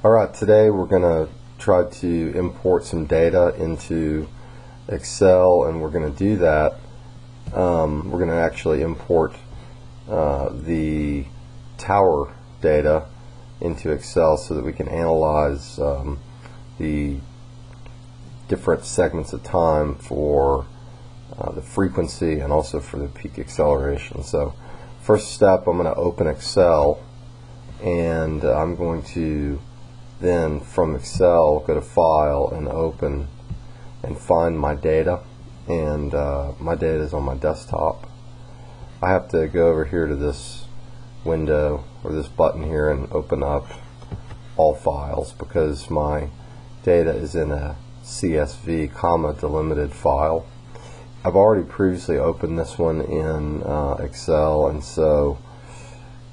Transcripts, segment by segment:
Alright, today we're going to try to import some data into Excel, and we're going to do that. We're going to actually import the tower data into Excel so that we can analyze the different segments of time for the frequency and also for the peak acceleration. So first step, I'm going to open Excel, and I'm going to then from Excel go to File and Open and find my data, and my data is on my desktop. I have to go over here to this window or this button here and open up all files because my data is in a CSV comma delimited file. I've already previously opened this one in Excel, and so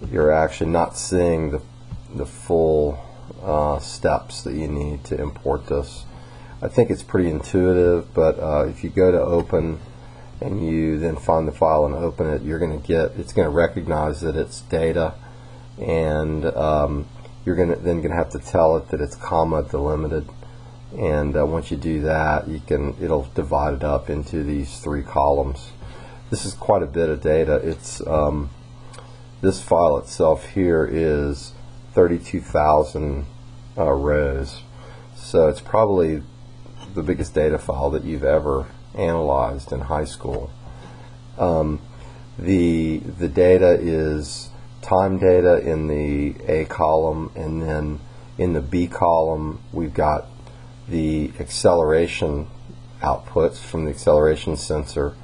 you're actually not seeing the full steps that you need to import this. I think it's pretty intuitive, but if you go to open and you then find the file and open it, it's going to recognize that it's data, and you're then going to have to tell it that it's comma delimited. And once you do that, it'll divide it up into these three columns. This is quite a bit of data. It's this file itself here is 32,000 rows, so it's probably the biggest data file that you've ever analyzed in high school. The data is time data in the A column, and then in the B column we've got the acceleration outputs from the acceleration sensor,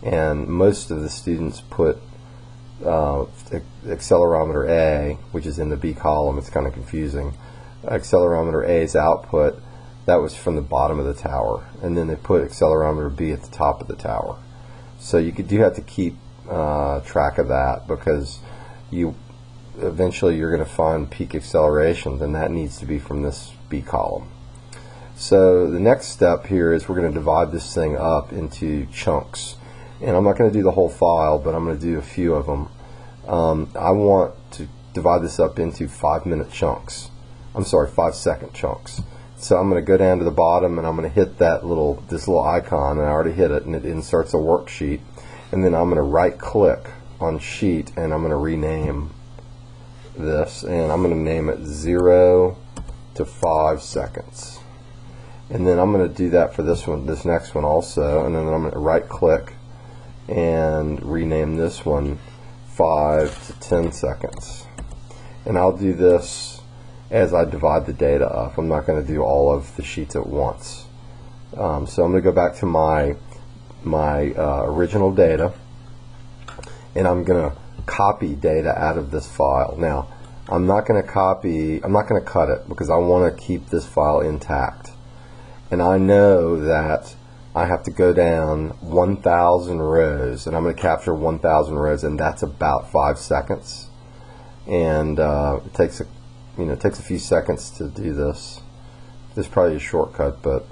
and most of the students put accelerometer A, which is in the B column. It's kind of confusing. Accelerometer A's output, that was from the bottom of the tower, and then they put accelerometer B at the top of the tower. So you do have to keep track of that, because eventually you're going to find peak accelerations, and that needs to be from this B column. So the next step here is we're going to divide this thing up into chunks, and I'm not going to do the whole file, but I'm going to do a few of them. I want to divide this up into 5-minute chunks. I'm sorry, 5-second chunks. So I'm going to go down to the bottom, and I'm going to hit this little icon, and I already hit it, and it inserts a worksheet. And then I'm going to right click on sheet, and I'm going to rename this, and I'm going to name it 0 to 5 seconds. And then I'm going to do that for this next one also, and then I'm going to right click and rename this one 5 to 10 seconds. And I'll do this as I divide the data up. I'm not going to do all of the sheets at once. So I'm going to go back to my original data, and I'm going to copy data out of this file. Now, I'm not going to cut it because I want to keep this file intact. And I know that I have to go down 1,000 rows, and I'm going to capture 1,000 rows, and that's about 5 seconds. And it takes a few seconds to do this. There's probably a shortcut, but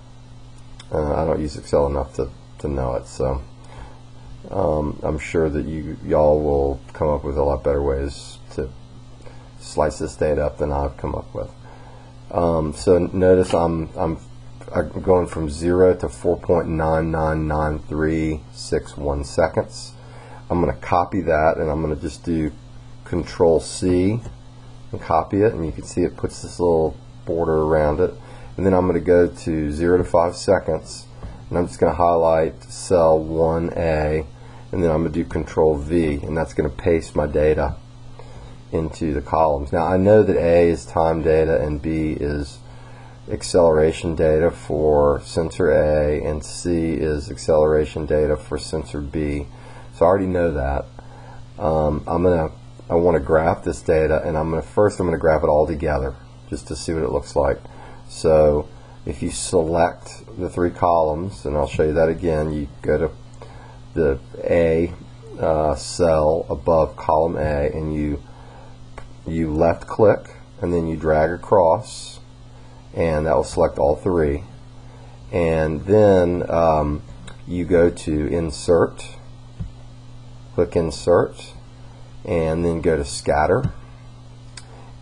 I don't use Excel enough to know it. So I'm sure that y'all will come up with a lot better ways to slice this data up than I've come up with. So notice I'm going from 0 to 4.999361 seconds. I'm going to copy that, and I'm going to just do Control C and copy it, and you can see it puts this little border around it. And then I'm going to go to 0 to 5 seconds, and I'm just going to highlight cell 1A, and then I'm going to do Control V, and that's going to paste my data into the columns. Now I know that A is time data and B is acceleration data for sensor A, and C is acceleration data for sensor B. So I already know that. I want to graph this data, and I'm going to graph it all together just to see what it looks like. So if you select the three columns, and I'll show you that again, you go to the A cell above column A, and you left click, and then you drag across, and that will select all three. And then you go to Insert, click Insert, and then go to Scatter,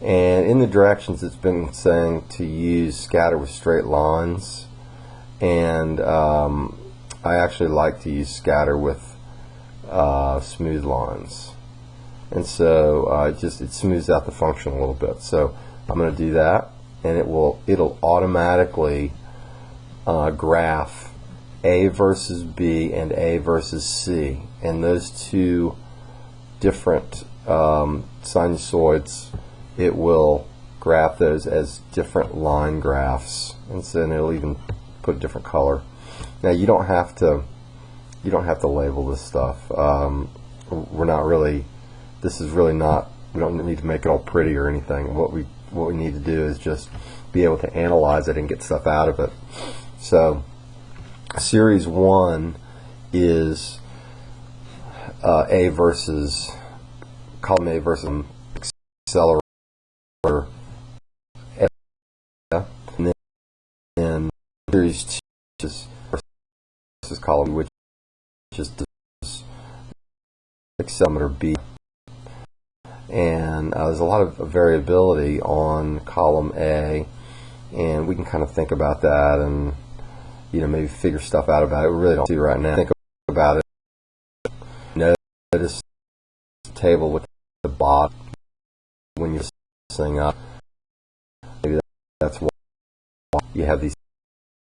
And in the directions it's been saying to use scatter with straight lines, and I actually like to use scatter with smooth lines, and so it smooths out the function a little bit. So I'm going to do that, and it'll automatically graph A versus B and A versus C, and those two different sinusoids, it will graph those as different line graphs, and so then it'll even put a different color. Now you don't have to label this stuff. We're not really. This is really not. We don't need to make it all pretty or anything. What we need to do is just be able to analyze it and get stuff out of it. So series 1 is A versus column A versus accelerator, and then series 2 is versus column B, which is accelerometer B. And there's a lot of variability on column A, and we can kind of think about that and maybe figure stuff out about it. We really don't do right now. Think about it. Notice the table with the bottom when you're setting up. Maybe that's why you have these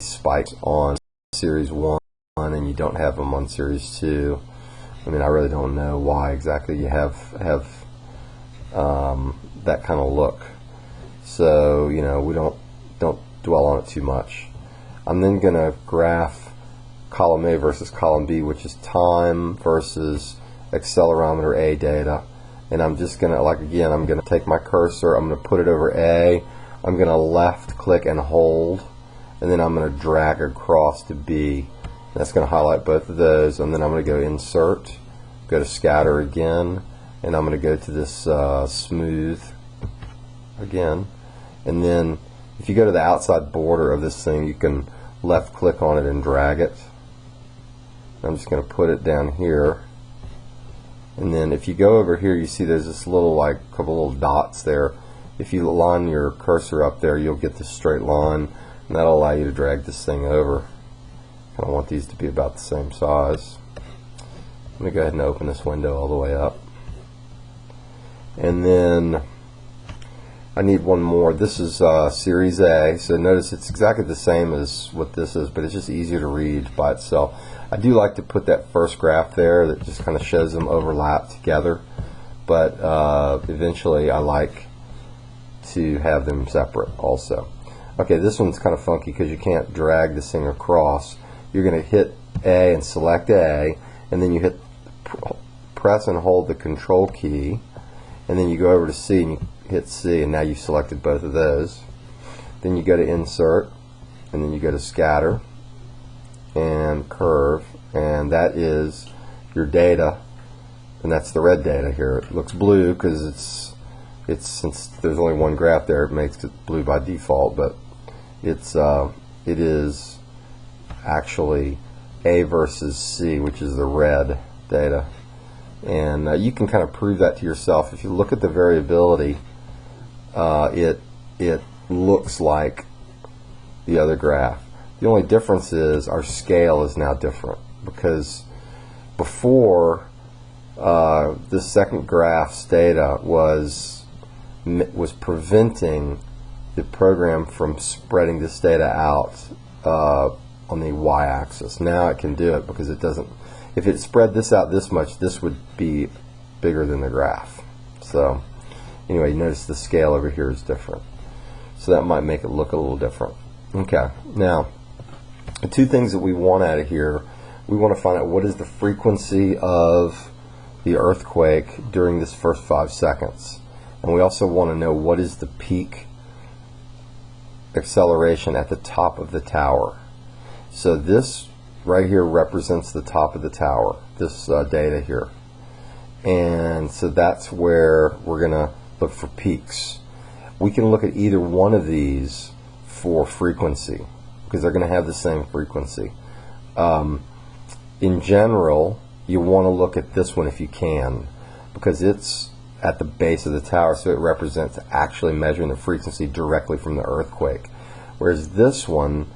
spikes on series 1 and you don't have them on series 2. I mean, I really don't know why exactly you have that kind of look. So we don't dwell on it too much. I'm then going to graph column A versus column B, which is time versus accelerometer A data. And I'm just going to, I'm going to take my cursor, I'm going to put it over A, I'm going to left click and hold, and then I'm going to drag across to B. That's going to highlight both of those, and then I'm going to go insert, go to scatter again, and I'm going to go to this smooth again. And then if you go to the outside border of this thing, you can left click on it and drag it. I'm just going to put it down here. And then if you go over here, you see there's this little couple little dots there. If you line your cursor up there, you'll get this straight line, and that'll allow you to drag this thing over. I kind of want these to be about the same size. I'm going to go ahead and open this window all the way up. And then I need one more. This is series A, so notice it's exactly the same as what this is, but it's just easier to read by itself. I do like to put that first graph there that just kind of shows them overlap together, but eventually I like to have them separate also. Okay, this one's kind of funky because you can't drag this thing across. You're going to hit A and select A, and then you press and hold the control key, and then you go over to C and you hit C, and now you've selected both of those. Then you go to insert, and then you go to scatter and curve, and that is your data, and that's the red data here. It looks blue because it's since there's only one graph there, it makes it blue by default, but it is actually A versus C, which is the red data. And you can kind of prove that to yourself. If you look at the variability, it looks like the other graph. The only difference is our scale is now different, because before the second graph's data was preventing the program from spreading this data out on the y-axis. Now it can do it because it doesn't. If it spread this out this much, this would be bigger than the graph. So anyway, you notice the scale over here is different. So that might make it look a little different. Okay, now the two things that we want out of here, we want to find out what is the frequency of the earthquake during this first 5 seconds. And we also want to know what is the peak acceleration at the top of the tower. So this right here represents the top of the tower, this data here. And so that's where we're going to look for peaks. We can look at either one of these for frequency because they're going to have the same frequency. In general, you want to look at this one if you can, because its at the base of the tower, so it represents actually measuring the frequency directly from the earthquake. Whereas this one,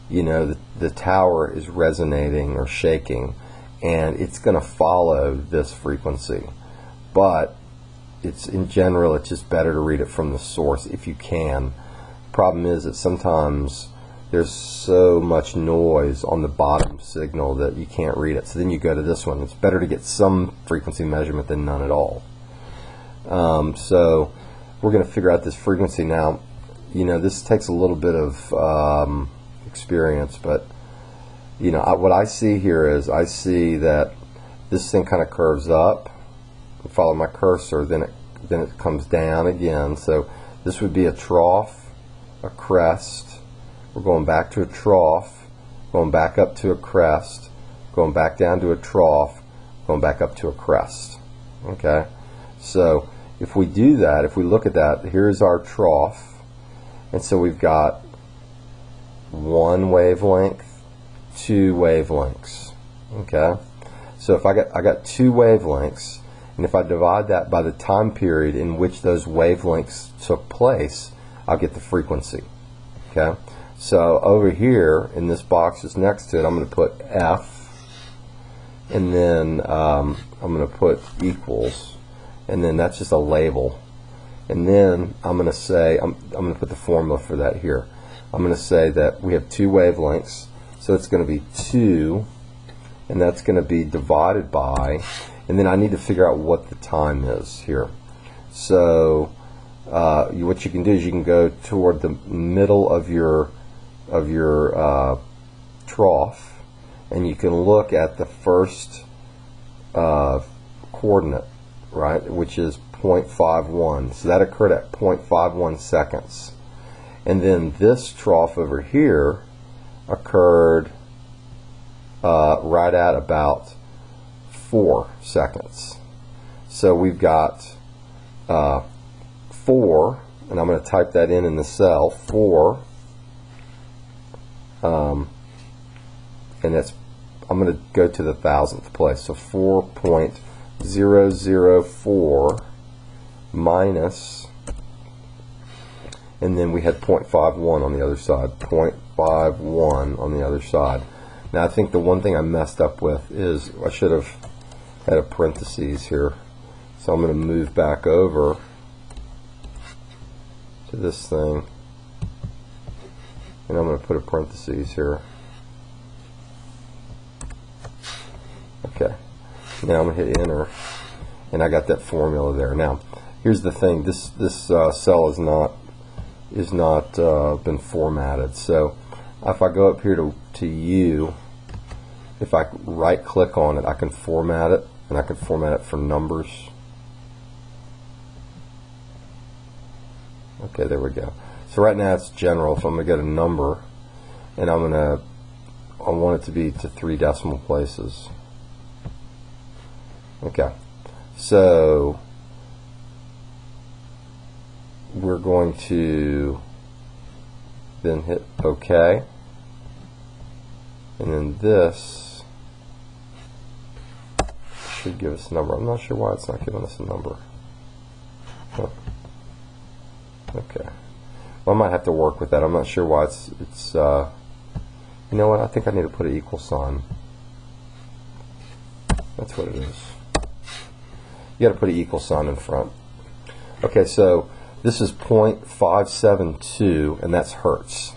you know, the tower is resonating or shaking, and it's going to follow this frequency. But it's, in general, it's just better to read it from the source if you can. Problem is that sometimes there's so much noise on the bottom signal that you can't read it. So then you go to this one. It's better to get some frequency measurement than none at all. So we're going to figure out this frequency now. You know, this takes a little bit of experience, but you know, what I see here is I see that this thing kind of curves up. Follow my cursor, then it comes down again. So this would be a trough, a crest. We're going back to a trough, going back up to a crest, going back down to a trough, going back up to a crest. Okay, so if we do that, if we look at that, here's our trough, and so we've got one wavelength, two wavelengths. Okay, so if I got two wavelengths, and if I divide that by the time period in which those wavelengths took place, I'll get the frequency. Okay, so over here in this box that's next to it, I'm going to put F, and then I'm going to put equals, and then that's just a label. And then I'm going to say, I'm going to put the formula for that here. I'm going to say that we have two wavelengths, so it's going to be 2, and that's going to be divided by, and then I need to figure out what the time is here. So what you can do is you can go toward the middle of your trough, and you can look at the first coordinate, right, which is 0.51. So that occurred at 0.51 seconds. And then this trough over here occurred right at about 4 seconds. So we've got 4, and I'm going to type that in the cell, 4, and that's, I'm going to go to the thousandth place, so 4.004 minus, and then we had 0.51 on the other side, 0.51 on the other side. Now I think the one thing I messed up with is I should have had a parentheses here, so I'm going to move back over to this thing, and I'm going to put a parentheses here. Okay, now I'm going to hit enter, and I got that formula there. Now here's the thing, this cell is not been formatted, so if I go up here to U, if I right click on it, I can format it, and I can format it for numbers. Okay, there we go. So right now it's general, so I'm going to get a number, and I want it to be to 3 decimal places. Okay, so we're going to then hit OK, and then this should give us a number. I'm not sure why it's not giving us a number. Huh. Okay, well, I might have to work with that. I'm not sure why it's you know what, I think I need to put an equal sign. That's what it is. You got to put an equal sign in front. Okay, so this is 0.572, and that's hertz.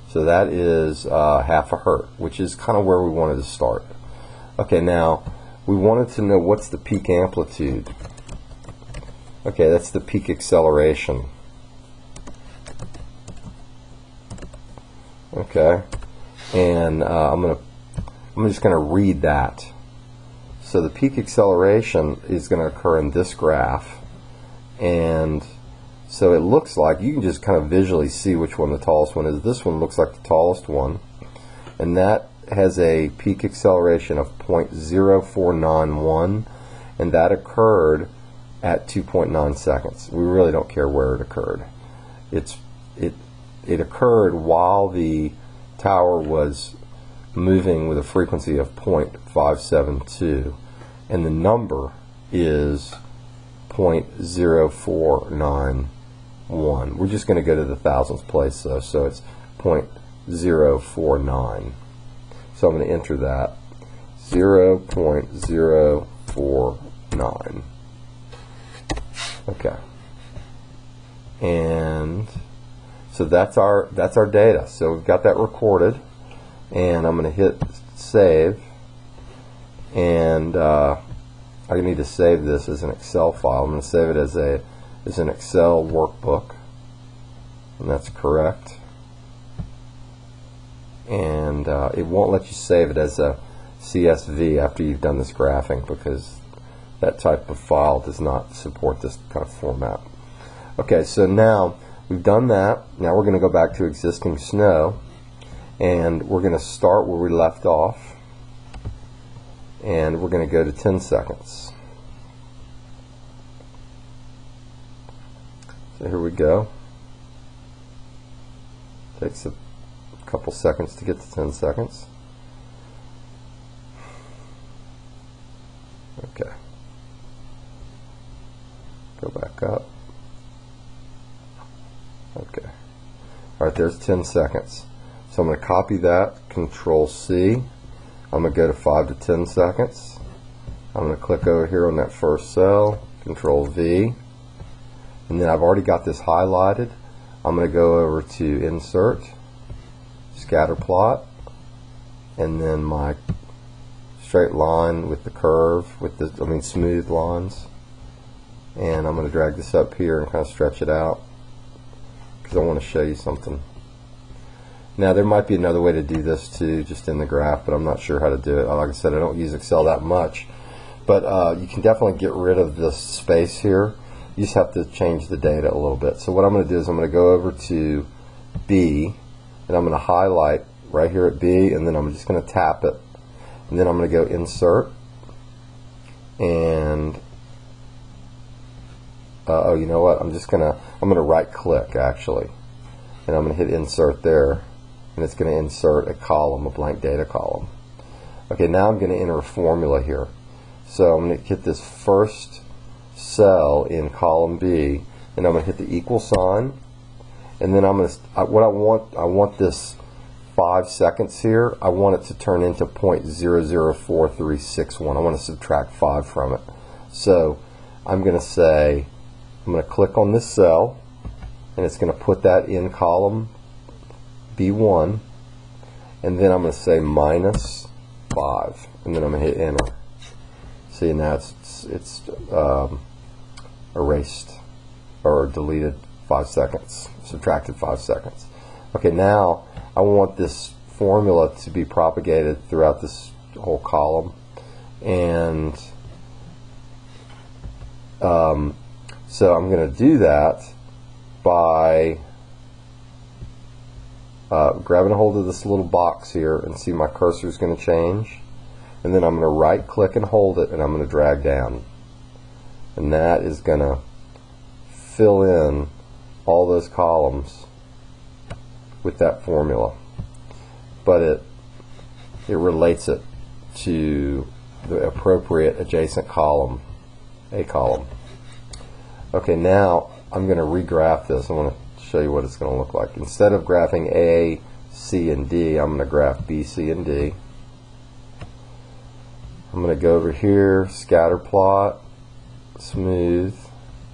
So that is half a hertz, which is kind of where we wanted to start. Okay, now we wanted to know what's the peak amplitude. Okay, that's the peak acceleration. Okay, and I'm just going to read that. So the peak acceleration is going to occur in this graph, and so it looks like, you can just kind of visually see which one the tallest one is. This one looks like the tallest one, and that has a peak acceleration of 0.0491, and that occurred at 2.9 seconds. We really don't care where it occurred. It occurred while the tower was moving with a frequency of 0.572, and the number is 0.0491. We're just going to go to the thousandth place though, so it's 0.049. So I'm going to enter that. 0.049. Okay. And so that's our data. So we've got that recorded, and I'm going to hit save, and I need to save this as an Excel file. I'm going to save it as an Excel workbook, and that's correct. And it won't let you save it as a CSV after you've done this graphing, because that type of file does not support this kind of format. Okay, so now we've done that. Now we're going to go back to existing snow, and we're going to start where we left off, and we're going to go to 10 seconds. So here we go. Takes a couple seconds to get to 10 seconds. Okay. Go back up. Okay. Alright, there's 10 seconds. So I'm going to copy that, Control C. I'm going to go to 5 to 10 seconds. I'm going to click over here on that first cell, Control V. And then I've already got this highlighted. I'm going to go over to Insert, Scatter Plot, and then my straight line with the curve, with the, smooth lines. And I'm going to drag this up here and kind of stretch it out, because I want to show you something. Now there might be another way to do this too, just in the graph, but I'm not sure how to do it. Like I said, I don't use Excel that much, but you can definitely get rid of this space here. You just have to change the data a little bit. So what I'm going to do is I'm going to go over to B, and I'm going to highlight right here at B, and then I'm just going to tap it, and then I'm going to go Insert, and oh, you know what? I'm going to right click actually, and I'm going to hit Insert there, and it's going to insert a column, a blank data column. Okay, now I'm going to enter a formula here. So I'm going to hit this first cell in column B, and I'm going to hit the equal sign, and then I'm going to I want this 5 seconds here. I want it to turn into 0.004361. I want to subtract 5 from it. So I'm going to say, I'm going to click on this cell, and it's going to put that in column B1, and then I'm going to say -5, and then I'm going to hit enter. See, now it's erased or deleted 5 seconds, subtracted 5 seconds. Okay, now I want this formula to be propagated throughout this whole column, and so I'm going to do that by grabbing a hold of this little box here, and see my cursor is going to change, and then I'm going to right click and hold it, and I'm going to drag down, and that is going to fill in all those columns with that formula, but it relates it to the appropriate adjacent column, a column. Okay, now I'm going to regraph this. I want to show you what it's going to look like. Instead of graphing A, C, and D, I'm going to graph B, C, and D. I'm going to go over here, scatter plot, smooth,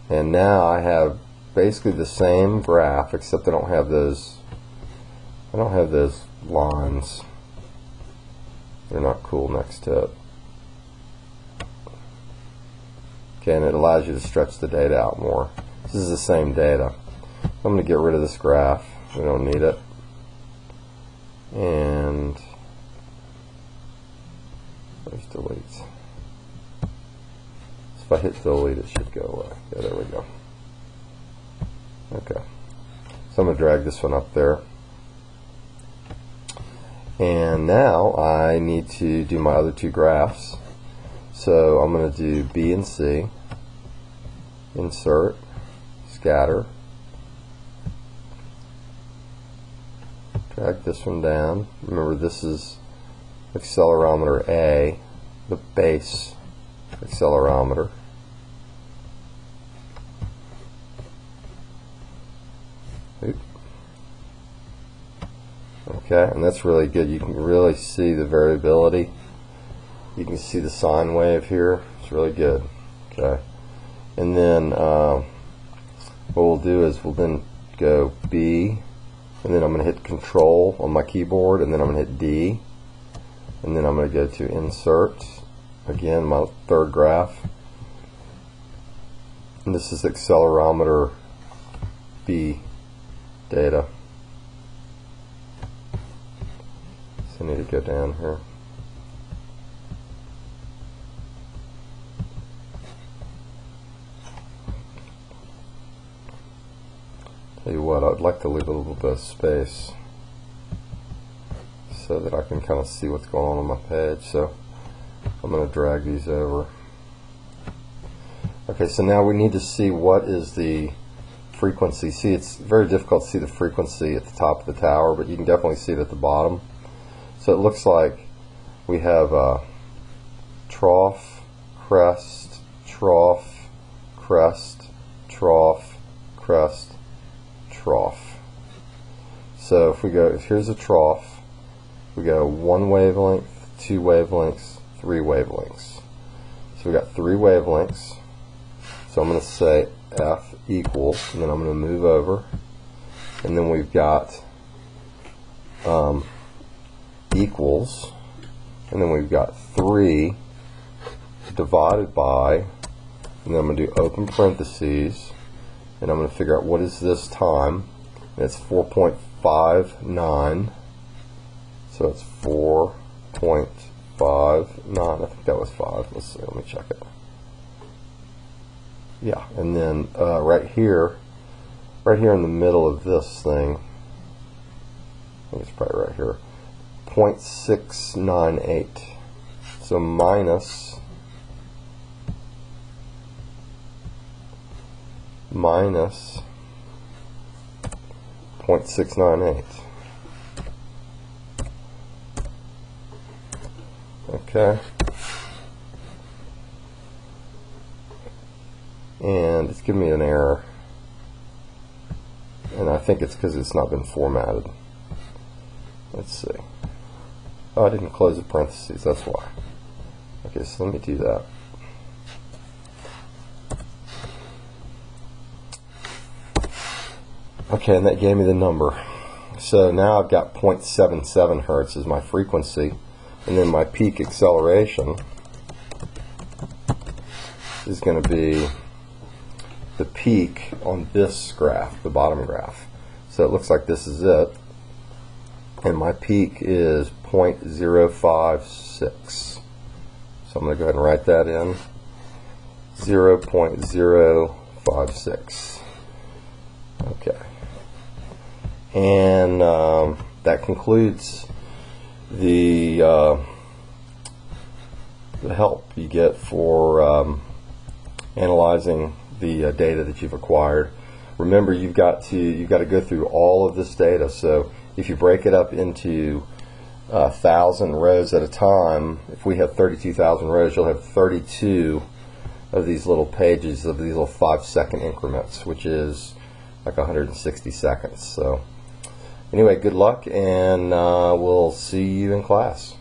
and now I have basically the same graph, except I don't have those lines. They're not cool next to it. Okay, and it allows you to stretch the data out more. This is the same data. I'm going to get rid of this graph. We don't need it. And there's delete. So if I hit delete, it should go away. Yeah, there we go. Okay. So I'm going to drag this one up there. And now I need to do my other two graphs. So I'm going to do B and C, insert, scatter, drag this one down. Remember, this is accelerometer A, the base accelerometer. Okay, and that's really good. You can really see the variability. You can see the sine wave here. It's really good. Okay, and then what we'll do is we'll then go B, and then I'm going to hit Control on my keyboard, and then I'm going to hit D, and then I'm going to go to Insert. Again, my third graph. And this is accelerometer B data. So I need to go down here. Tell you what, I'd like to leave a little bit of space so that I can kind of see what's going on my page. So I'm going to drag these over. Okay, so now we need to see what is the frequency. See, it's very difficult to see the frequency at the top of the tower, but you can definitely see it at the bottom. So it looks like we have a trough, crest, trough, crest, trough, crest, trough. So if we go, here's a trough, we go 1 wavelength, 2 wavelengths, 3 wavelengths. So we got 3 wavelengths. So I'm going to say F equals, and then I'm going to move over, and then we've got equals, and then we've got 3 divided by, and then I'm going to do open parentheses, and I'm going to figure out what is this time, and it's 4.59, so it's 4.59, I think that was 5, let's see, let me check it. Yeah, and then right here in the middle of this thing, I think it's probably right here, 0.698. So minus 0.698. Okay. And it's giving me an error, and I think it's because it's not been formatted. Let's see. Oh, I didn't close the parentheses, that's why. Okay, so let me do that. Okay, and that gave me the number. So now I've got 0.77 hertz as my frequency, and then my peak acceleration is going to be the peak on this graph, the bottom graph. So it looks like this is it, and my peak is 0.056. So I'm going to go ahead and write that in, 0.056. Okay, and that concludes the help you get for analyzing the data that you've acquired. Remember, you've got to go through all of this data. So if you break it up into 1,000 rows at a time, if we have 32,000 rows, you'll have 32 of these little pages of these little 5-second increments, which is like 160 seconds. So anyway, good luck, and we'll see you in class.